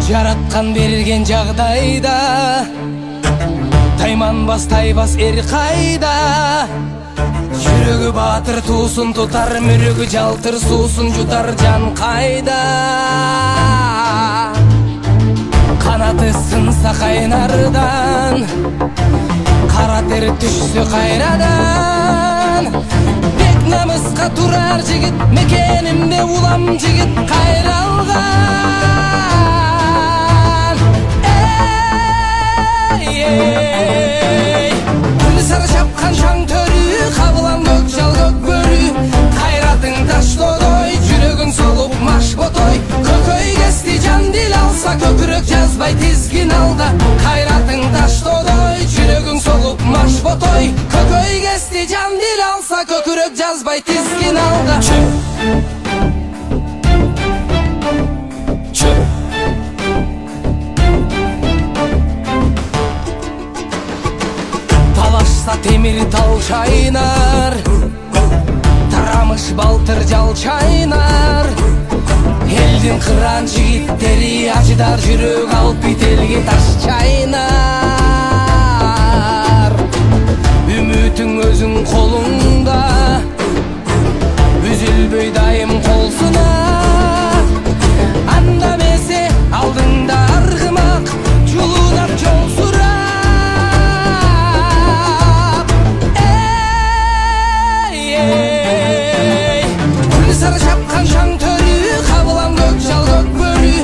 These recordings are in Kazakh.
Жараткан берген жагдайда тайманбас тайбас эр кайда. Жүрөгү баатыр туусун тутар, мүрөгү жалтыр суусун жутар жан кайда. Канаты сынса кайнардан, кара тер түшсө кайрадан. Бек намыска турар жигит, мекенимде улам жигит кайралган. Гүл сары чапкан шаң төрү, кабылам көк жал көк бөрү. Кайратың таштодой, жүрөгүң солуп маш ботой. Көкөй кести жан дил алса, көкүрөк жазбай тизгин алда. Кайратың таштодой, жүрөгүң солуп маш ботой. Көкөй кести жан дил алса, көкүрөк жазбай тизгин алда. Талашса темир тал чайнар, тарамыш балтыр жал чайнар. Элдин кыран жигиттери ажыдар, жүрөк алып бителге таш чайнар. Үмүтүң өзүң колуңда, үзүлбөй дайым колсуна. Анда месе алдыңда аргымак, жулунап жол сурап. Гүл сары чапкан шаң төрү, кабылам көк жал көк бөрү.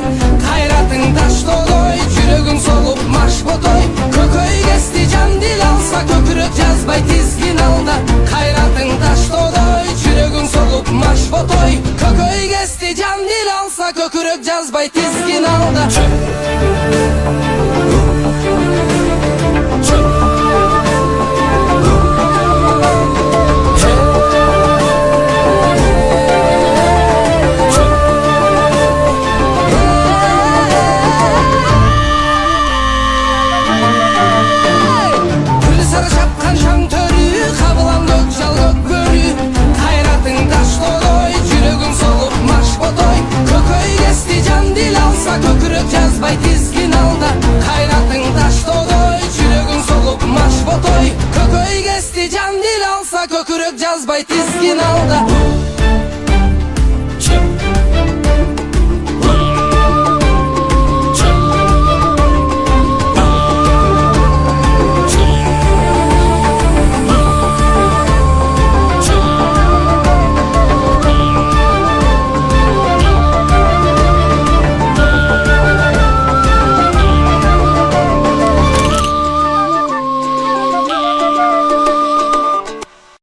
Кайратың таштодой, жүрөгүң солуп маш ботой. Көкөй кести жан дил алса, көкүрөк жазбай тизгин алда. Кайратың таштодой, жүрөгүң солуп маш ботой. Көкөй кести жан дил алса, көкүрөк жазбай тизгин алда. Көкүрөк жазбай тизгин алда. Кайратың таштодой, жүрөгүң солуп маш ботой. Көкөй кести жан дил алса, көкүрөк жазбай тизгин алда.